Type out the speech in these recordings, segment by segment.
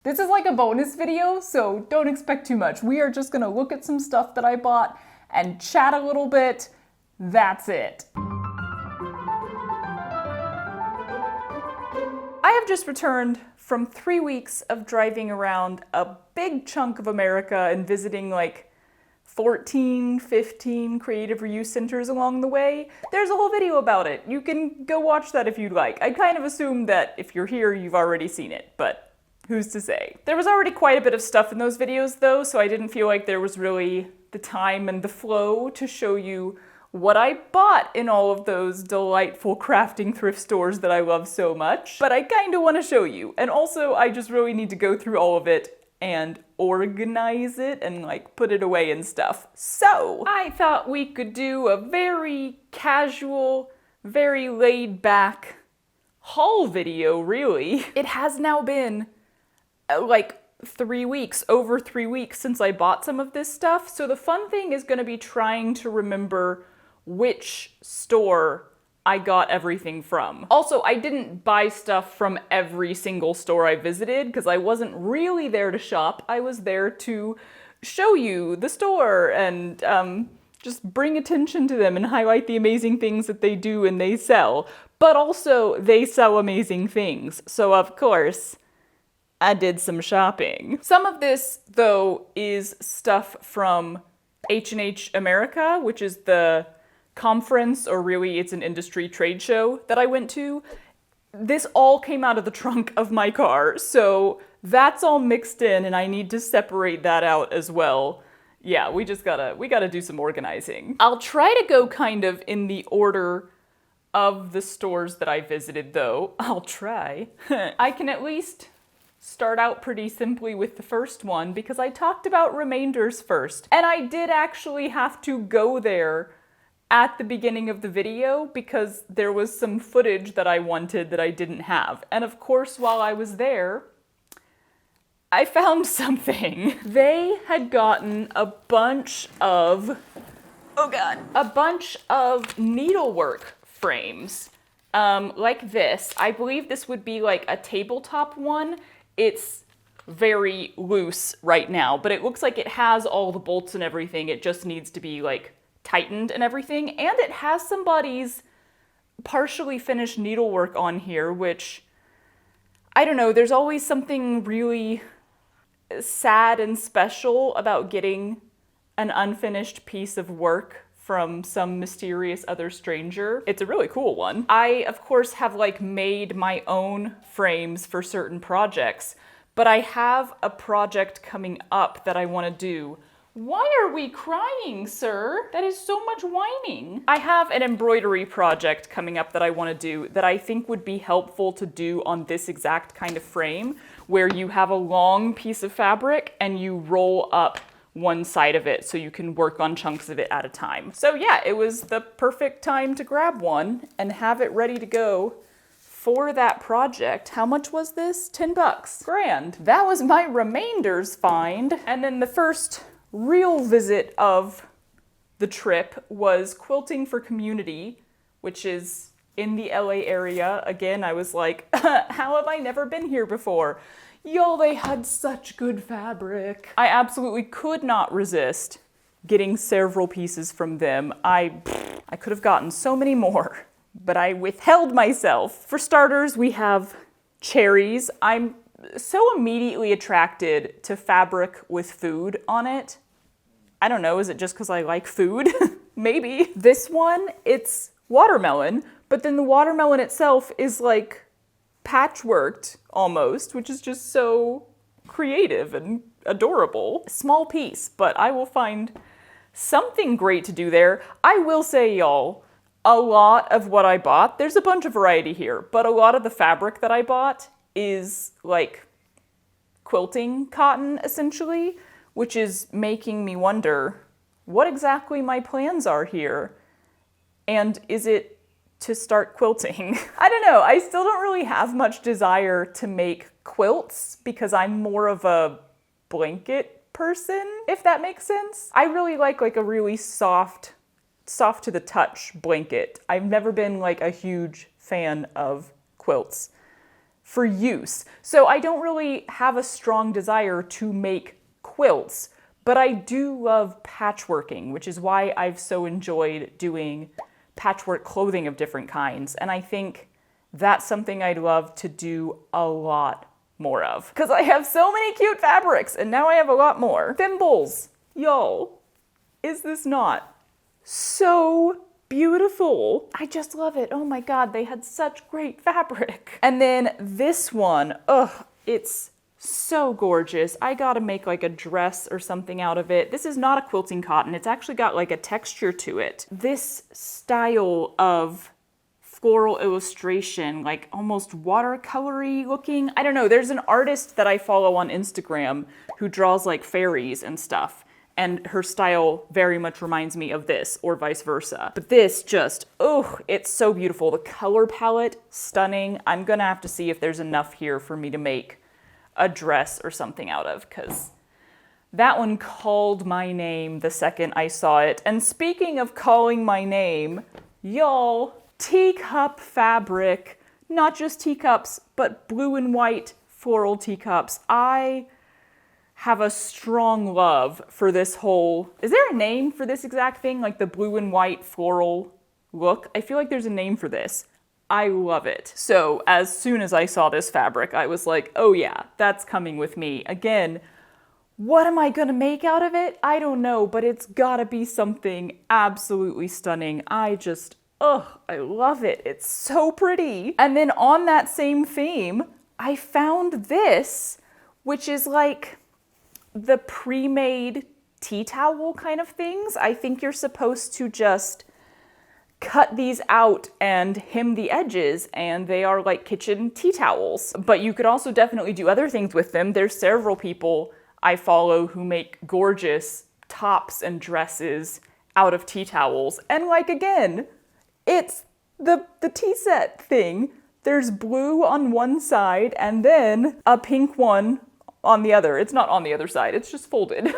This is like a bonus video, so don't expect too much. We are just gonna look at some stuff that I bought and chat a little bit. That's it. I have just returned from 3 weeks of driving around a big chunk of America and visiting like 14, 15 creative reuse centers along the way. There's a whole video about it. You can go watch that if you'd like. I kind of assume that if you're here, you've already seen it, but who's to say? There was already quite a bit of stuff in those videos though, so I didn't feel like there was really the time and the flow to show you what I bought in all of those delightful crafting thrift stores that I love so much. But I kind of want to show you. And also, I just really need to go through all of it and organize it and like put it away and stuff. So I thought we could do a very casual, very laid back haul video, really. It has now been like 3 weeks, over 3 weeks since I bought some of this stuff. So the fun thing is gonna be trying to remember which store I got everything from. Also, I didn't buy stuff from every single store I visited because I wasn't really there to shop. I was there to show you the store and just bring attention to them and highlight the amazing things that they do and they sell. But also, they sell amazing things. So of course, I did some shopping. Some of this, though, is stuff from H&H America, which is the conference, or really it's an industry trade show that I went to. This all came out of the trunk of my car, so that's all mixed in and I need to separate that out as well. Yeah, we gotta do some organizing. I'll try to go kind of in the order of the stores that I visited though. I'll try. I can at least start out pretty simply with the first one because I talked about remainders first. And I did actually have to go there at the beginning of the video because there was some footage that I wanted that I didn't have. And of course, while I was there, I found something. They had gotten a bunch of, a bunch of needlework frames like this. I believe this would be like a tabletop one. It's very loose right now, but it looks like it has all the bolts and everything. It just needs to be like tightened and everything. And it has somebody's partially finished needlework on here, which, I don't know, there's always something really sad and special about getting an unfinished piece of work from some mysterious other stranger. It's a really cool one. I, of course, have like made my own frames for certain projects, but I have a project coming up that I want to do. Why are we crying, sir? That is so much whining. I have an embroidery project coming up that I want to do that I think would be helpful to do on this exact kind of frame, where you have a long piece of fabric and you roll up one side of it so you can work on chunks of it at a time. So yeah, it was the perfect time to grab one and have it ready to go for that project. How much was this? 10 bucks. Grand. That was my remainders find. And then the first real visit of the trip was Quilting for Community, which is in the LA area. Again, I was like, how have I never been here before? Y'all, they had such good fabric. I absolutely could not resist getting several pieces from them. I could have gotten so many more, but I withheld myself. For starters, we have cherries. I'm so immediately attracted to fabric with food on it. I don't know, is it just because I like food? Maybe. This one, it's watermelon, but then the watermelon itself is like patchworked almost, which is just so creative and adorable. Small piece, but I will find something great to do there. I will say, y'all, a lot of what I bought, there's a bunch of variety here, but a lot of the fabric that I bought is like quilting cotton, essentially, which is making me wonder what exactly my plans are here. And is it to start quilting? I don't know, I still don't really have much desire to make quilts because I'm more of a blanket person, if that makes sense. I really like a really soft to the touch blanket. I've never been like a huge fan of quilts. for use. So I don't really have a strong desire to make quilts, but I do love patchworking, which is why I've so enjoyed doing patchwork clothing of different kinds. And I think that's something I'd love to do a lot more of, because I have so many cute fabrics and now I have a lot more. Thimbles, y'all, is this not so beautiful? I just love it. Oh my God, they had such great fabric. And then this one, it's so gorgeous. I gotta make like a dress or something out of it. This is not a quilting cotton. It's actually got like a texture to it. This style of floral illustration, like almost watercolory looking. I don't know, there's an artist that I follow on Instagram who draws like fairies and stuff, and her style very much reminds me of this, or vice versa. But this just, it's so beautiful. The color palette, stunning. I'm gonna have to see if there's enough here for me to make a dress or something out of, because that one called my name the second I saw it. And speaking of calling my name, y'all, teacup fabric, not just teacups, but blue and white floral teacups. I have a strong love for this whole, is there a name for this exact thing? Like the blue and white floral look? I feel like there's a name for this. I love it. So as soon as I saw this fabric, I was like, oh yeah, that's coming with me. Again, what am I gonna make out of it? I don't know, but it's gotta be something absolutely stunning. I love it. It's so pretty. And then on that same theme, I found this, which is like the pre-made tea towel kind of things. I think you're supposed to just cut these out and hem the edges, and they are like kitchen tea towels. But you could also definitely do other things with them. There's several people I follow who make gorgeous tops and dresses out of tea towels. And like, again, it's the tea set thing. There's blue on one side and then a pink one on the other. It's not on the other side, it's just folded.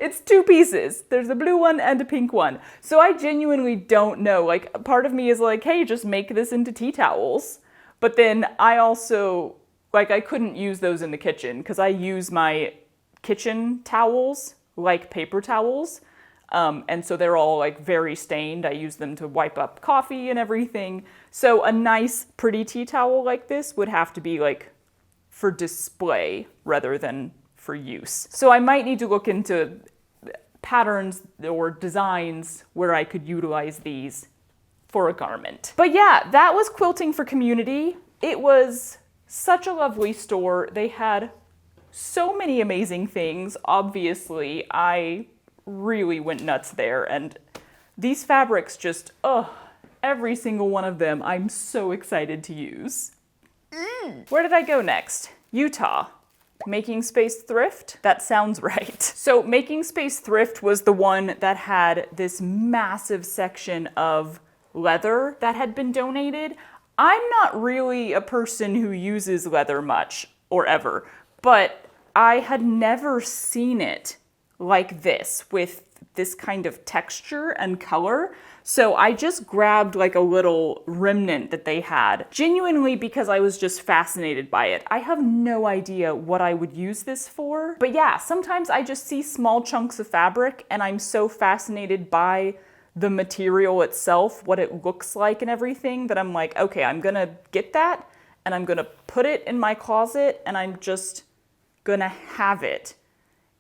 It's two pieces. There's a blue one and a pink one. So I genuinely don't know. Like, part of me is like, hey, just make this into tea towels. But then I also, like, I couldn't use those in the kitchen because I use my kitchen towels like paper towels. And so they're all like very stained. I use them to wipe up coffee and everything. So a nice pretty tea towel like this would have to be like for display rather than for use. So I might need to look into patterns or designs where I could utilize these for a garment. But yeah, that was Quilting for Community. It was such a lovely store. They had so many amazing things. Obviously, I really went nuts there, and these fabrics just, every single one of them I'm so excited to use. Where did I go next? Utah. Making Space Thrift? That sounds right. So Making Space Thrift was the one that had this massive section of leather that had been donated. I'm not really a person who uses leather much or ever, but I had never seen it like this with this kind of texture and color. So I just grabbed like a little remnant that they had, genuinely because I was just fascinated by it. I have no idea what I would use this for, but yeah, sometimes I just see small chunks of fabric and I'm so fascinated by the material itself, what it looks like and everything, that I'm like, okay, I'm gonna get that and I'm gonna put it in my closet and I'm just gonna have it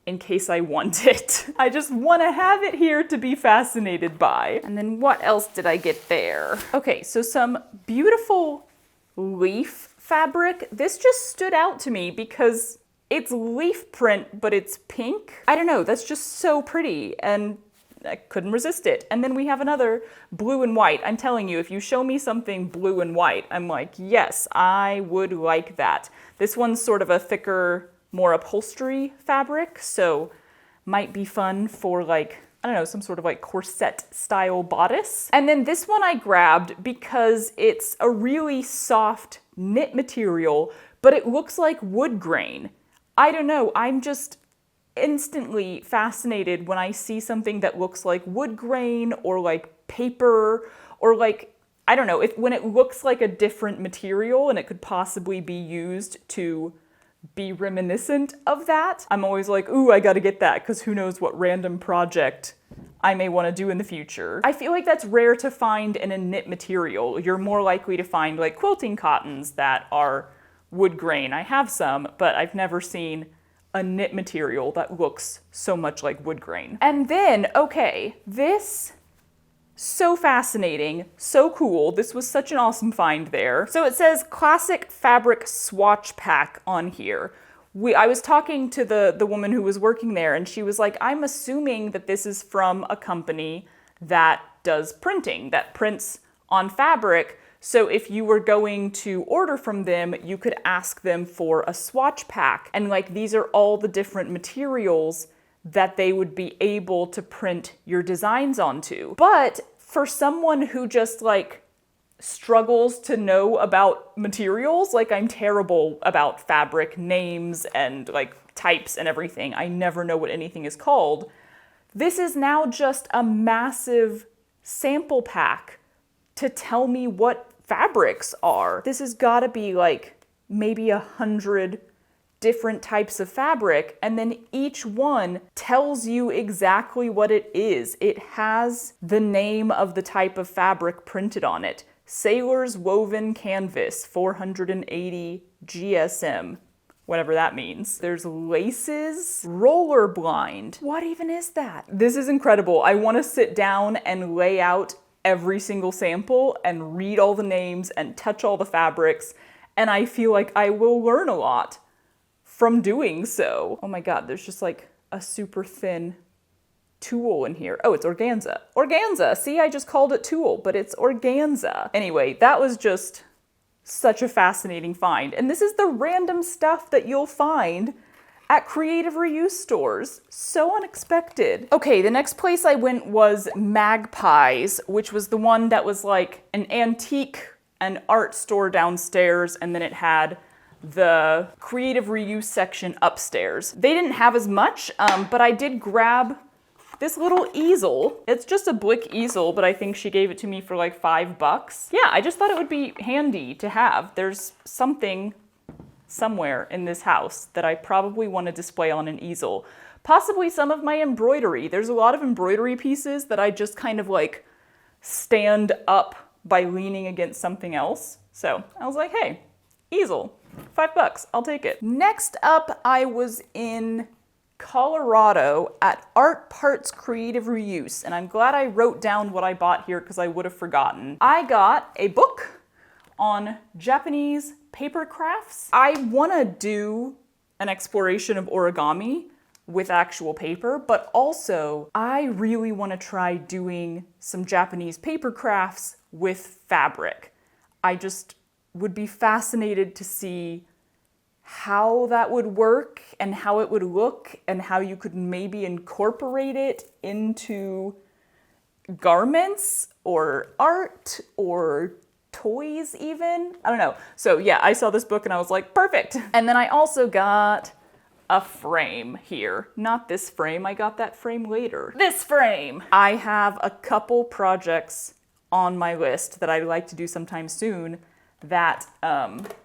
in case I want it. I just want to have it here to be fascinated by. And then what else did I get there? Okay, so some beautiful leaf fabric. This just stood out to me because it's leaf print, but it's pink. I don't know, that's just so pretty, and I couldn't resist it. And then we have another blue and white. I'm telling you, if you show me something blue and white, I'm like, yes, I would like that. This one's sort of a thicker, more upholstery fabric, so might be fun for like, I don't know, some sort of like corset style bodice. And then this one I grabbed because it's a really soft knit material, but it looks like wood grain. I don't know, I'm just instantly fascinated when I see something that looks like wood grain or like paper or like, I don't know, when it looks like a different material and it could possibly be used to be reminiscent of that, I'm always like, ooh, I gotta get that, because who knows what random project I may want to do in the future. I feel like that's rare to find in a knit material. You're more likely to find like quilting cottons that are wood grain. I have some, but I've never seen a knit material that looks so much like wood grain. And then, okay, this, so fascinating, so cool. This was such an awesome find there. So it says classic fabric swatch pack on here. I was talking to the woman who was working there, and she was like, I'm assuming that this is from a company that does printing, that prints on fabric. So if you were going to order from them, you could ask them for a swatch pack. And like, these are all the different materials that they would be able to print your designs onto. But for someone who just like struggles to know about materials, like I'm terrible about fabric names and like types and everything. I never know what anything is called. This is now just a massive sample pack to tell me what fabrics are. This has got to be like maybe 100 different types of fabric, and then each one tells you exactly what it is. It has the name of the type of fabric printed on it. Sailor's Woven Canvas, 480 GSM, whatever that means. There's laces, roller blind. What even is that? This is incredible. I want to sit down and lay out every single sample and read all the names and touch all the fabrics, and I feel like I will learn a lot from doing so. Oh my God, there's just like a super thin tulle in here. Oh, it's organza. Organza! See, I just called it tulle, but it's organza. Anyway, that was just such a fascinating find. And this is the random stuff that you'll find at creative reuse stores. So unexpected. Okay, the next place I went was Magpies, which was the one that was like an antique and art store downstairs, and then it had the creative reuse section upstairs. They didn't have as much, but I did grab this little easel. It's just a Blick easel, but I think she gave it to me for like $5. Yeah, I just thought it would be handy to have. There's something somewhere in this house that I probably want to display on an easel. Possibly some of my embroidery. There's a lot of embroidery pieces that I just kind of like stand up by leaning against something else. So I was like, hey, easel. $5, I'll take it. Next up, I was in Colorado at Art Parts Creative Reuse, and I'm glad I wrote down what I bought here because I would have forgotten. I got a book on Japanese paper crafts. I want to do an exploration of origami with actual paper, but also I really want to try doing some Japanese paper crafts with fabric. I just would be fascinated to see how that would work and how it would look and how you could maybe incorporate it into garments or art or toys even. I don't know. So yeah, I saw this book and I was like, perfect. And then I also got a frame here. Not this frame, I got that frame later. This frame! I have a couple projects on my list that I'd like to do sometime soon that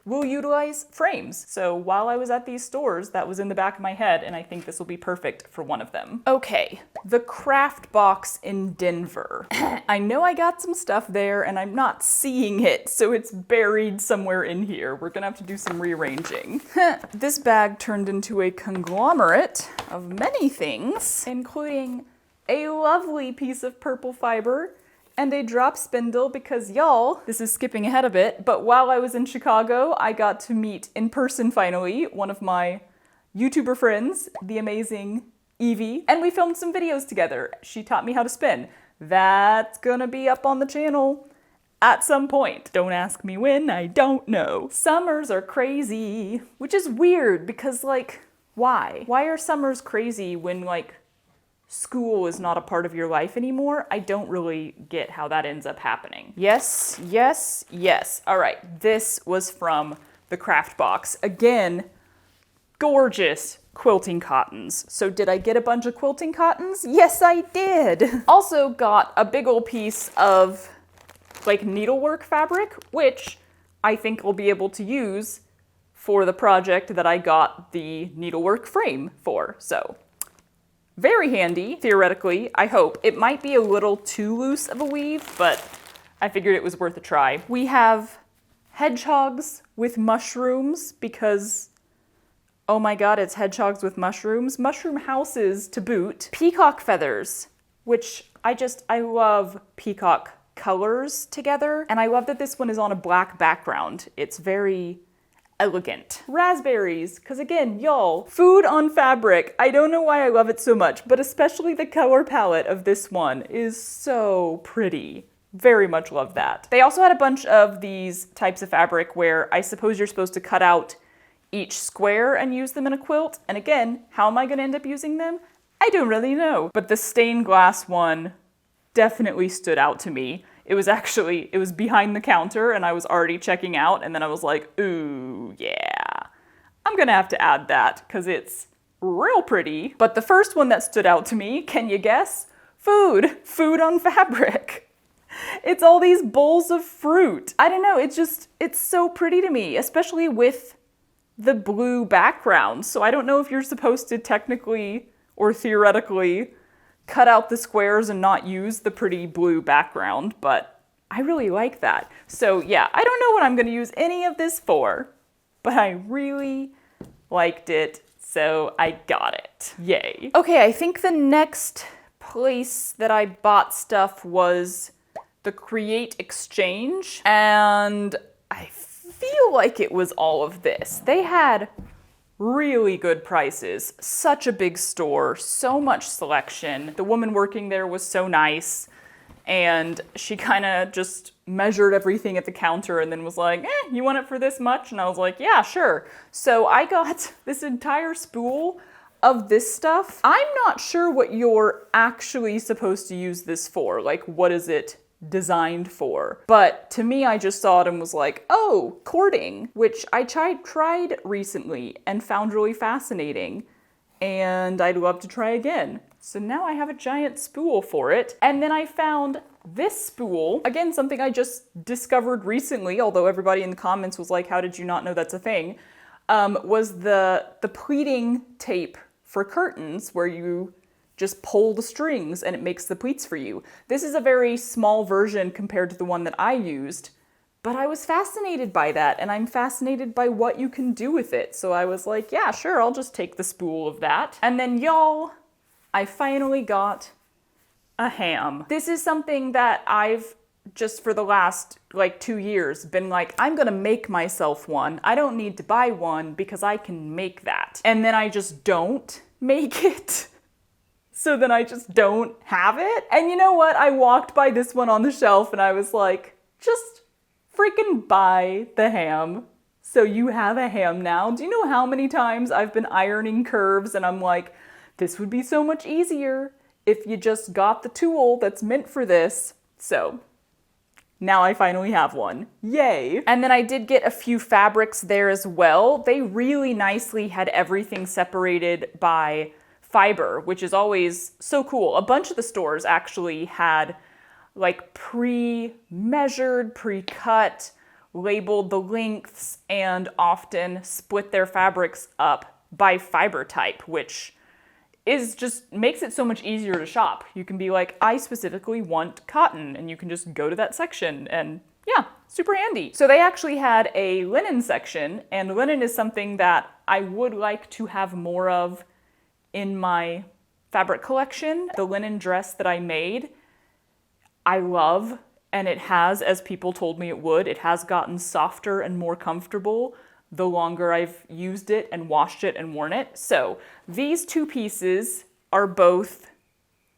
will utilize frames. So while I was at these stores, that was in the back of my head, and I think this will be perfect for one of them. Okay, the craft box in Denver. I know I got some stuff there and I'm not seeing it, so it's buried somewhere in here. We're gonna have to do some rearranging. This bag turned into a conglomerate of many things, including a lovely piece of purple fiber and a drop spindle because y'all, this is skipping ahead a bit, but while I was in Chicago, I got to meet in person finally one of my YouTuber friends, the amazing Evie, and we filmed some videos together. She taught me how to spin. That's gonna be up on the channel at some point. Don't ask me when, I don't know. Summers are crazy, which is weird because like, why? Why are summers crazy when like school is not a part of your life anymore? I don't really get how that ends up happening. Yes, yes, yes. All right, this was from the craft box. Again, gorgeous quilting cottons. So did I get a bunch of quilting cottons? Yes, I did. Also got a big old piece of like needlework fabric, which I think I'll be able to use for the project that I got the needlework frame for. So very handy, theoretically, I hope. It might be a little too loose of a weave, but I figured it was worth a try. We have hedgehogs with mushrooms because, oh my god, it's hedgehogs with mushrooms. Mushroom houses to boot. Peacock feathers, which I love peacock colors together. And I love that this one is on a black background. It's very elegant. Raspberries, because again, y'all, food on fabric. I don't know why I love it so much, but especially the color palette of this one is so pretty. Very much love that. They also had a bunch of these types of fabric where I suppose you're supposed to cut out each square and use them in a quilt. And again, how am I going to end up using them? I don't really know. But the stained glass one definitely stood out to me. It was behind the counter and I was already checking out, and then I was like, ooh, yeah, I'm gonna have to add that because it's real pretty. But the first one that stood out to me, can you guess? Food on fabric. It's all these bowls of fruit. I don't know, it's so pretty to me, especially with the blue background. So I don't know if you're supposed to technically or theoretically cut out the squares and not use the pretty blue background, but I really like that. So yeah, I don't know what I'm gonna use any of this for, but I really liked it, so I got it. Yay. Okay, I think the next place that I bought stuff was the Create Exchange, and I feel like it was all of this. They had really good prices, such a big store, so much selection. The woman working there was so nice, and she kind of just measured everything at the counter and then was like, you want it for this much? And I was like, yeah, sure. So I got this entire spool of this stuff. I'm not sure what you're actually supposed to use this for. Like, what is it designed for? But to me, I just saw it and was like, oh, cording, which I tried recently and found really fascinating, and I'd love to try again. So now I have a giant spool for it. And then I found this spool, again, something I just discovered recently, although everybody in the comments was like, how did you not know that's a thing? Was the pleating tape for curtains, where you just pull the strings and it makes the pleats for you. This is a very small version compared to the one that I used, but I was fascinated by that, and I'm fascinated by what you can do with it. So I was like, yeah, sure, I'll just take the spool of that. And then y'all, I finally got a ham. This is something that I've just for the last like 2 years been like, I'm gonna make myself one. I don't need to buy one because I can make that. And then I just don't make it. So then I just don't have it. And you know what? I walked by this one on the shelf and I was like, just freaking buy the ham. So you have a ham now. Do you know how many times I've been ironing curves and I'm like, this would be so much easier if you just got the tool that's meant for this. So now I finally have one. Yay. And then I did get a few fabrics there as well. They really nicely had everything separated by fiber, which is always so cool. A bunch of the stores actually had like pre-measured, pre-cut, labeled the lengths, and often split their fabrics up by fiber type, which is just makes it so much easier to shop. You can be like, I specifically want cotton, and you can just go to that section, and yeah, super handy. So they actually had a linen section, and linen is something that I would like to have more of in my fabric collection. The linen dress that I made, I love, and it has, as people told me it would, it has gotten softer and more comfortable the longer I've used it and washed it and worn it. So these two pieces are both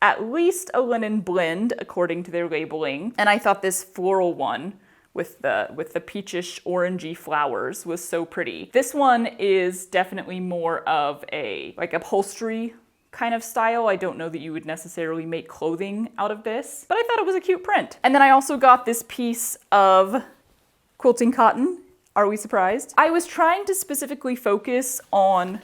at least a linen blend according to their labeling. And I thought this floral one with the peachish orangey flowers was so pretty. This one is definitely more of a like upholstery kind of style. I don't know that you would necessarily make clothing out of this, but I thought it was a cute print. And then I also got this piece of quilting cotton. Are we surprised? I was trying to specifically focus on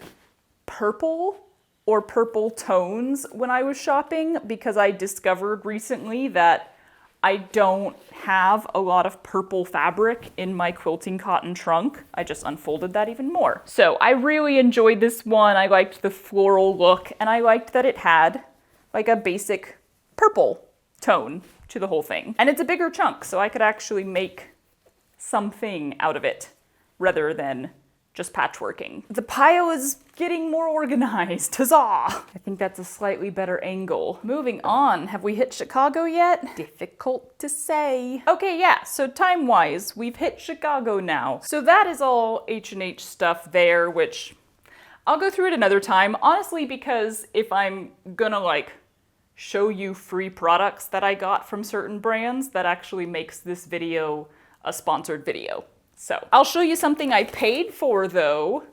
purple or purple tones when I was shopping because I discovered recently that I don't have a lot of purple fabric in my quilting cotton trunk. I just unfolded that even more. So I really enjoyed this one. I liked the floral look, and I liked that it had like a basic purple tone to the whole thing. And it's a bigger chunk, so I could actually make something out of it rather than just patchworking. The pile is getting more organized, huzzah! I think that's a slightly better angle. Moving on, have we hit Chicago yet? Difficult to say. Okay, yeah, so time-wise, we've hit Chicago now. So that is all H&H stuff there, which I'll go through it another time, honestly, because if I'm gonna like show you free products that I got from certain brands, that actually makes this video a sponsored video. So I'll show you something I paid for though.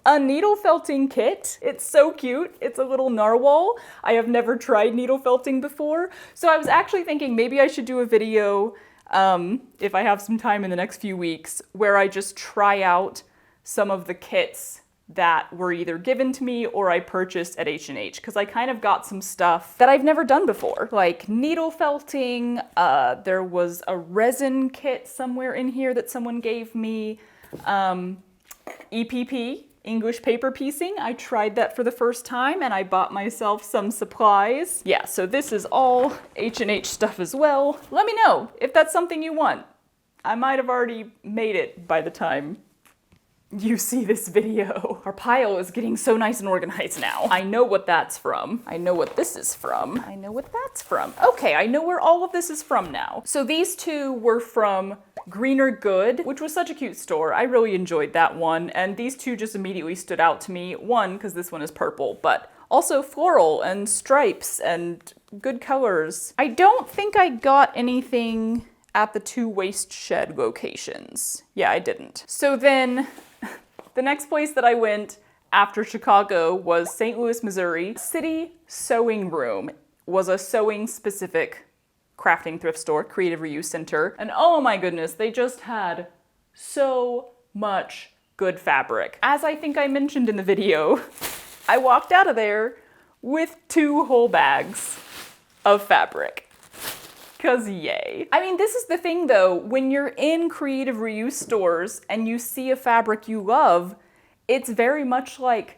A needle felting kit. It's so cute. It's a little narwhal. I have never tried needle felting before. So I was actually thinking maybe I should do a video if I have some time in the next few weeks where I just try out some of the kits that were either given to me or I purchased at H&H, because I kind of got some stuff that I've never done before, like needle felting. There was a resin kit somewhere in here that someone gave me. EPP, English paper piecing. I tried that for the first time and I bought myself some supplies. Yeah, so this is all H&H stuff as well. Let me know if that's something you want. I might have already made it by the time you see this video. Our pile is getting so nice and organized now. I know what that's from. I know what this is from. I know what that's from. Okay, I know where all of this is from now. So these two were from Greener Good, which was such a cute store. I really enjoyed that one. And these two just immediately stood out to me. One, because this one is purple, but also floral and stripes and good colors. I don't think I got anything at the two waste shed locations. Yeah, I didn't. So then the next place that I went after Chicago was St. Louis, Missouri. City Sewing Room was a sewing specific crafting thrift store, creative reuse center. And oh my goodness, they just had so much good fabric. As I think I mentioned in the video, I walked out of there with 2 whole bags of fabric. 'Cause yay. I mean, this is the thing though, when you're in creative reuse stores and you see a fabric you love, it's very much like,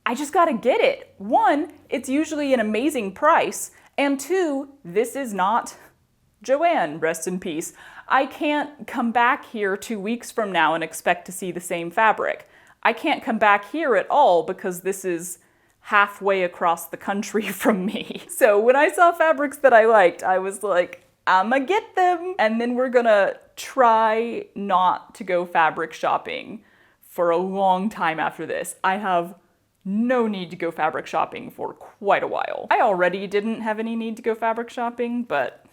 I just gotta get it. 1, it's usually an amazing price, and 2, this is not Joanne, rest in peace. I can't come back here 2 weeks from now and expect to see the same fabric. I can't come back here at all because this is halfway across the country from me. So when I saw fabrics that I liked, I was like, I'ma get them. And then we're gonna try not to go fabric shopping for a long time after this. I have no need to go fabric shopping for quite a while. I already didn't have any need to go fabric shopping, but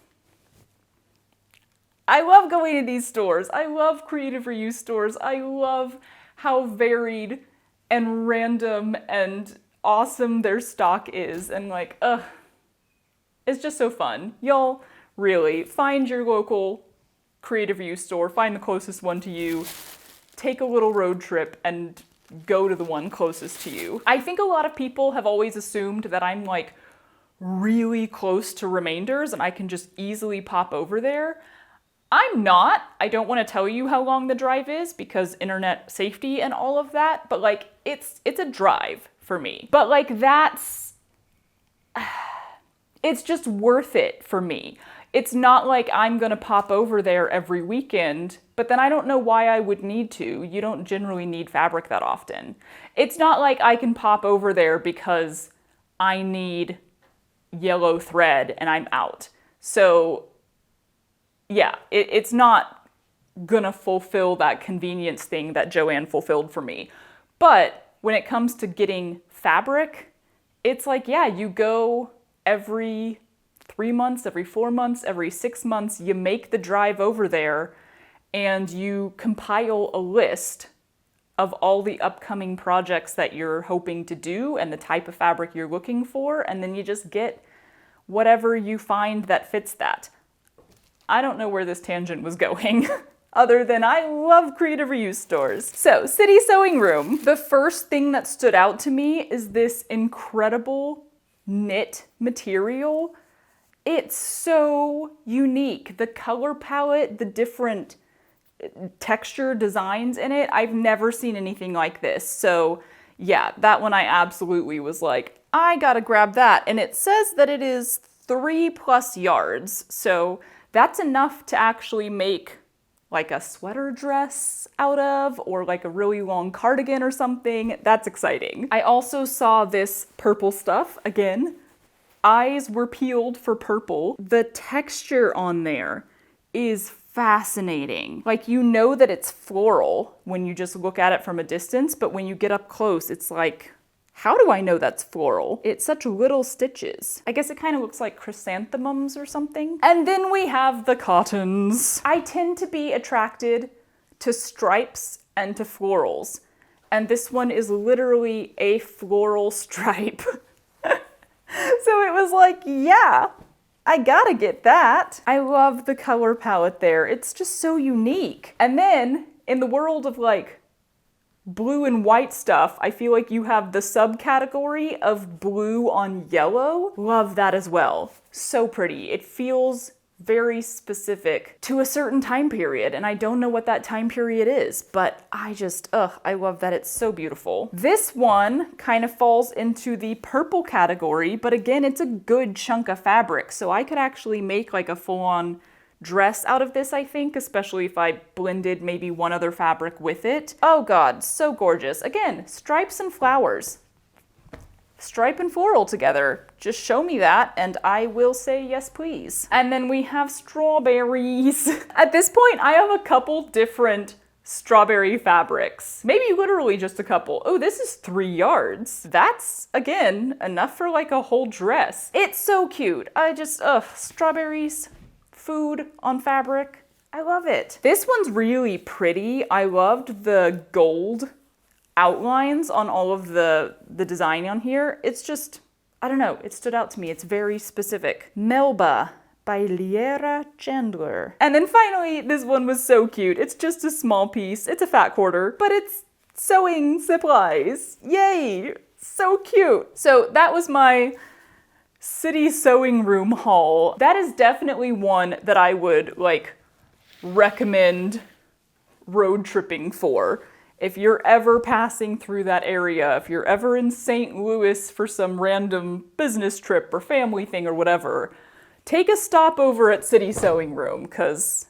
I love going to these stores. I love creative reuse stores. I love how varied and random and awesome their stock is, and like, it's just so fun. Y'all, really, find your local creative reuse store, find the closest one to you, take a little road trip and go to the one closest to you. I think a lot of people have always assumed that I'm like really close to Remainders and I can just easily pop over there. I'm not. I don't want to tell you how long the drive is because internet safety and all of that, but like it's a drive for me. But like it's just worth it for me. It's not like I'm gonna pop over there every weekend, but then I don't know why I would need to. You don't generally need fabric that often. It's not like I can pop over there because I need yellow thread and I'm out. So yeah, it's not gonna fulfill that convenience thing that Joanne fulfilled for me. But when it comes to getting fabric, it's like, yeah, you go every 3 months, every 4 months, every 6 months, you make the drive over there and you compile a list of all the upcoming projects that you're hoping to do and the type of fabric you're looking for, and then you just get whatever you find that fits that. I don't know where this tangent was going. Other than I love creative reuse stores. So, City Sewing Room. The first thing that stood out to me is this incredible knit material. It's so unique. The color palette, the different texture designs in it, I've never seen anything like this. So yeah, that one I absolutely was like, I gotta grab that. And it says that it is 3+ yards. So that's enough to actually make like a sweater dress out of, or like a really long cardigan or something. That's exciting. I also saw this purple stuff. Again, eyes were peeled for purple. The texture on there is fascinating. Like, you know that it's floral when you just look at it from a distance, but when you get up close, it's like, how do I know that's floral? It's such little stitches. I guess it kind of looks like chrysanthemums or something. And then we have the cottons. I tend to be attracted to stripes and to florals. And this one is literally a floral stripe. So it was like, yeah, I gotta get that. I love the color palette there. It's just so unique. And then in the world of like blue and white stuff, I feel like you have the subcategory of blue on yellow. Love that as well. So pretty. It feels very specific to a certain time period, and I don't know what that time period is, but I just, I love that. It's so beautiful. This one kind of falls into the purple category, but again, it's a good chunk of fabric, so I could actually make like a full-on dress out of this, I think, especially if I blended maybe one other fabric with it. Oh God, so gorgeous. Again, stripes and flowers. Stripe and floral together. Just show me that and I will say yes, please. And then we have strawberries. At this point, I have a couple different strawberry fabrics. Maybe literally just a couple. Oh, this is 3 yards. That's, again, enough for like a whole dress. It's so cute. I just, strawberries, food on fabric. I love it. This one's really pretty. I loved the gold outlines on all of the design on here. It's just, I don't know, it stood out to me. It's very specific. Melba by Liera Chandler. And then finally, this one was so cute. It's just a small piece. It's a fat quarter, but it's sewing supplies. Yay! So cute. So that was my city sewing room haul. That is definitely one that I would like recommend road tripping for. If you're ever passing through that area, if you're ever in St. Louis for some random business trip or family thing or whatever, take a stop over at City Sewing Room, because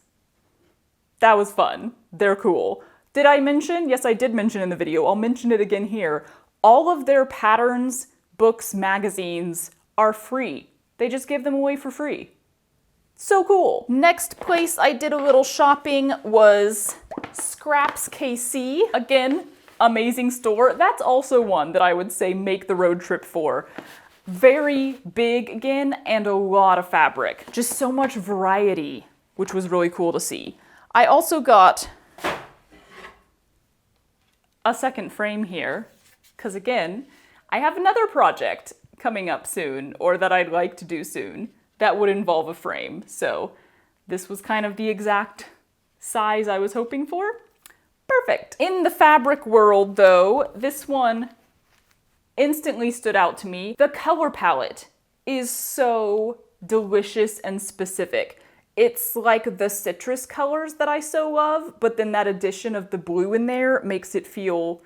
that was fun. They're cool. Did I mention? Yes, I did mention in the video. I'll mention it again here. All of their patterns, books, magazines are free. They just give them away for free. So cool. Next place I did a little shopping was Scraps KC. Again, amazing store. That's also one that I would say make the road trip for. Very big again, and a lot of fabric. Just so much variety, which was really cool to see. I also got a second frame here, because again, I have another project coming up soon, or that I'd like to do soon, that would involve a frame. So this was kind of the exact size I was hoping for. Perfect. In the fabric world though, this one instantly stood out to me. The color palette is so delicious and specific. It's like the citrus colors that I so love, but then that addition of the blue in there makes it feel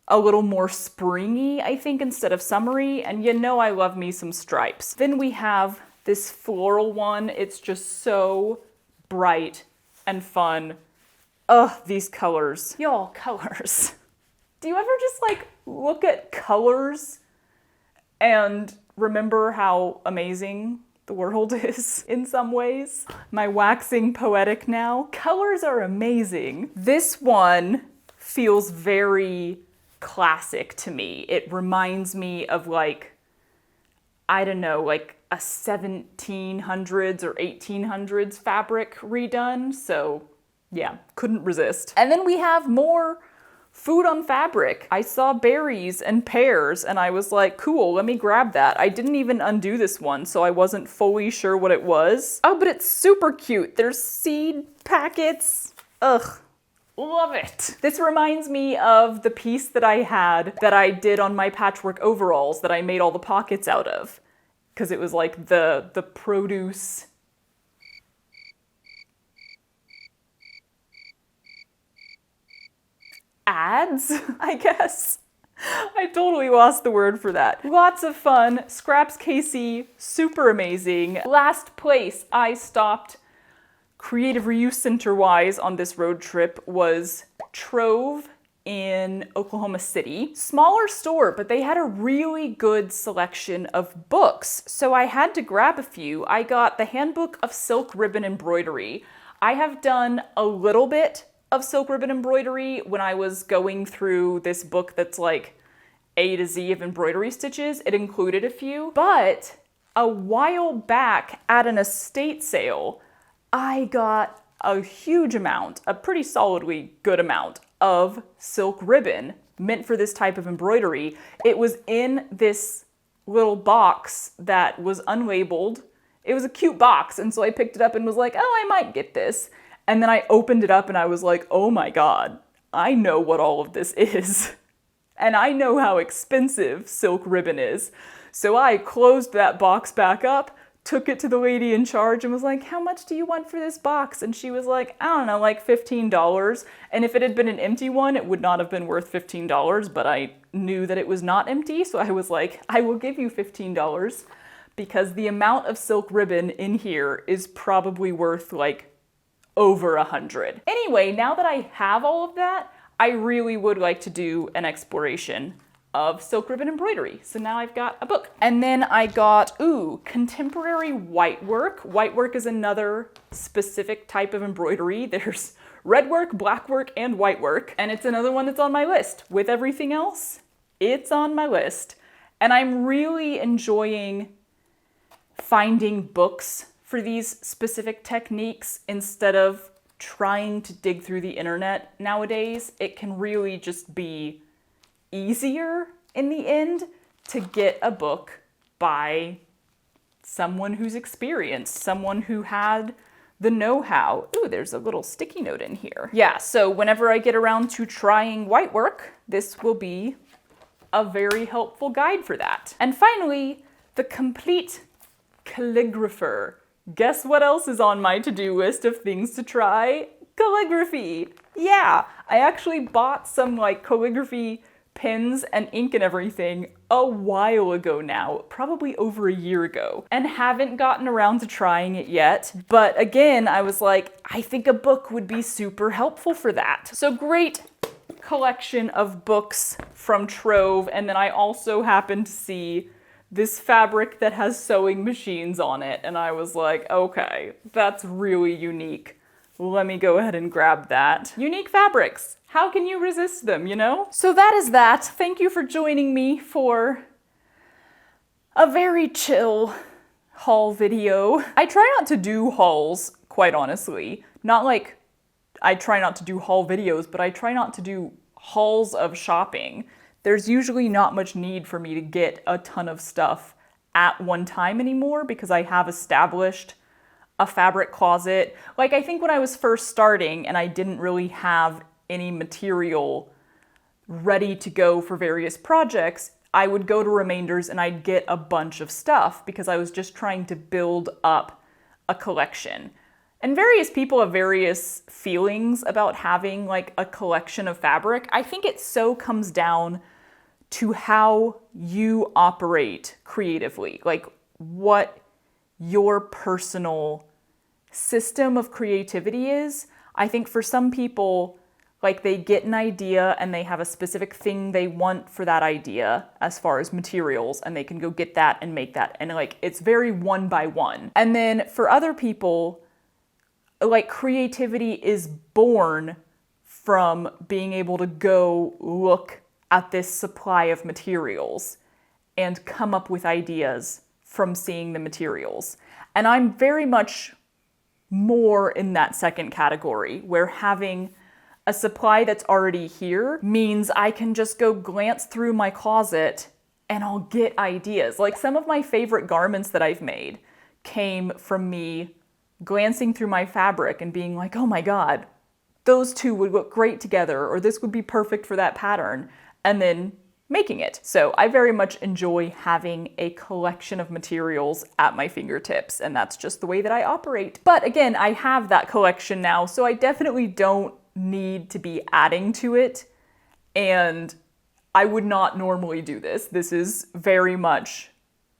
a little more springy, I think, instead of summery. And you know I love me some stripes. Then we have this floral one. It's just so bright and fun. Ugh, these colors. Y'all, colors. Do you ever just like look at colors and remember how amazing the world is in some ways? Am I waxing poetic now? Colors are amazing. This one feels very classic to me. It reminds me of like, I don't know, like a 1700s or 1800s fabric redone. So yeah, couldn't resist. And then we have more food on fabric. I saw berries and pears and I was like, cool, let me grab that. I didn't even undo this one, so I wasn't fully sure what it was. Oh, but it's super cute. There's seed packets. Ugh. Love it. This reminds me of the piece that I did on my patchwork overalls that I made all the pockets out of. because it was like the produce ads, I guess. I totally lost the word for that. Lots of fun. Scraps KC, super amazing. Last place I stopped Creative Reuse Center-wise on this road trip was Trove in Oklahoma City. Smaller store, but they had a really good selection of books, so I had to grab a few. I got the Handbook of Silk Ribbon Embroidery. I have done a little bit of silk ribbon embroidery when I was going through this book that's like A to Z of embroidery stitches. It included a few, but a while back at an estate sale, I got a huge amount, a pretty solidly good amount of silk ribbon meant for this type of embroidery. It was in this little box that was unlabeled. It was a cute box, and so I picked it up and was like, oh, I might get this. And then I opened it up and I was like, oh my God, I know what all of this is. And I know how expensive silk ribbon is. So I closed that box back up, took it to the lady in charge and was like, how much do you want for this box? And she was like, I don't know, like $15. And if it had been an empty one, it would not have been worth $15, but I knew that it was not empty. So I was like, I will give you $15 because the amount of silk ribbon in here is probably worth like over 100. Anyway, now that I have all of that, I really would like to do an exploration of silk ribbon embroidery. So now I've got a book. And then I got, contemporary whitework. Whitework is another specific type of embroidery. There's red work, black work, and white work. And it's another one that's on my list. With everything else, it's on my list. And I'm really enjoying finding books for these specific techniques instead of trying to dig through the internet nowadays. It can really just be easier in the end to get a book by someone who's experienced, someone who had the know-how. Ooh, there's a little sticky note in here. Yeah, so whenever I get around to trying whitework, this will be a very helpful guide for that. And finally, the complete calligrapher. Guess what else is on my to-do list of things to try? Calligraphy. Yeah, I actually bought some like calligraphy pens and ink and everything a while ago now, probably over a year ago, and haven't gotten around to trying it yet. But again, I was like, I think a book would be super helpful for that. So great collection of books from Trove, and then I also happened to see this fabric that has sewing machines on it, and I was like, okay, that's really unique. Let me go ahead and grab that. Unique fabrics. How can you resist them, you know? So that is that. Thank you for joining me for a very chill haul video. I try not to do hauls, quite honestly. Not like I try not to do haul videos, but I try not to do hauls of shopping. There's usually not much need for me to get a ton of stuff at one time anymore because I have established a fabric closet. Like, I think when I was first starting and I didn't really have any material ready to go for various projects, I would go to Remainders and I'd get a bunch of stuff because I was just trying to build up a collection. And various people have various feelings about having like a collection of fabric. I think it so comes down to how you operate creatively, like what your personal system of creativity is. I think for some people, like they get an idea and they have a specific thing they want for that idea as far as materials, and they can go get that and make that. And like, it's very one by one. And then for other people, like creativity is born from being able to go look at this supply of materials and come up with ideas from seeing the materials. And I'm very much more in that second category, where having a supply that's already here means I can just go glance through my closet and I'll get ideas. Like some of my favorite garments that I've made came from me glancing through my fabric and being like, oh my God, those two would look great together, or this would be perfect for that pattern. And then making it. So I very much enjoy having a collection of materials at my fingertips, and that's just the way that I operate. But again, I have that collection now, so I definitely don't need to be adding to it, and I would not normally do this. This is very much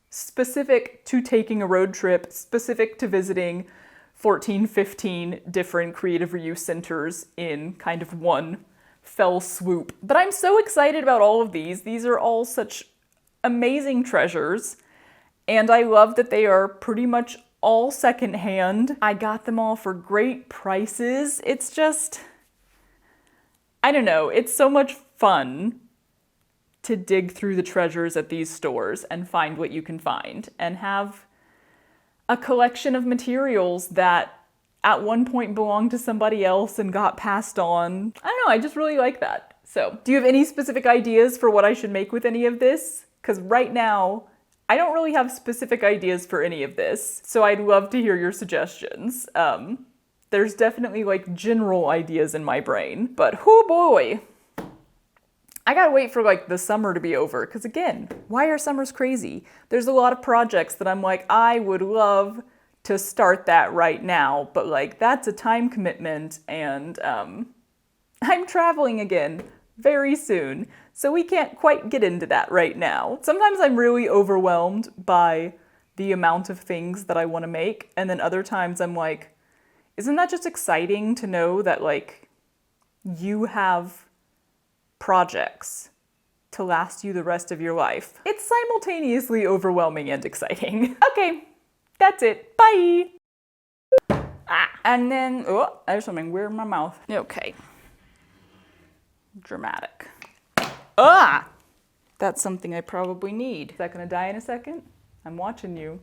specific to taking a road trip, specific to visiting 14, 15 different creative reuse centers in kind of one fell swoop. But I'm so excited about all of these. These are all such amazing treasures, and I love that they are pretty much all secondhand. I got them all for great prices. It's just, I don't know, it's so much fun to dig through the treasures at these stores and find what you can find and have a collection of materials that at one point belonged to somebody else and got passed on. I don't know, I just really like that. So, do you have any specific ideas for what I should make with any of this? Because right now, I don't really have specific ideas for any of this, so I'd love to hear your suggestions. There's definitely like general ideas in my brain, but oh boy, I gotta wait for like the summer to be over, because again, why are summers crazy? There's a lot of projects that I'm like, I would love to start that right now, but like that's a time commitment, and I'm traveling again very soon, so we can't quite get into that right now. Sometimes I'm really overwhelmed by the amount of things that I want to make, and then other times I'm like, isn't that just exciting to know that like you have projects to last you the rest of your life? It's simultaneously overwhelming and exciting. Okay, that's it. Bye! And then, oh, there's something weird in my mouth. Okay. Dramatic. That's something I probably need. Is that gonna die in a second? I'm watching you.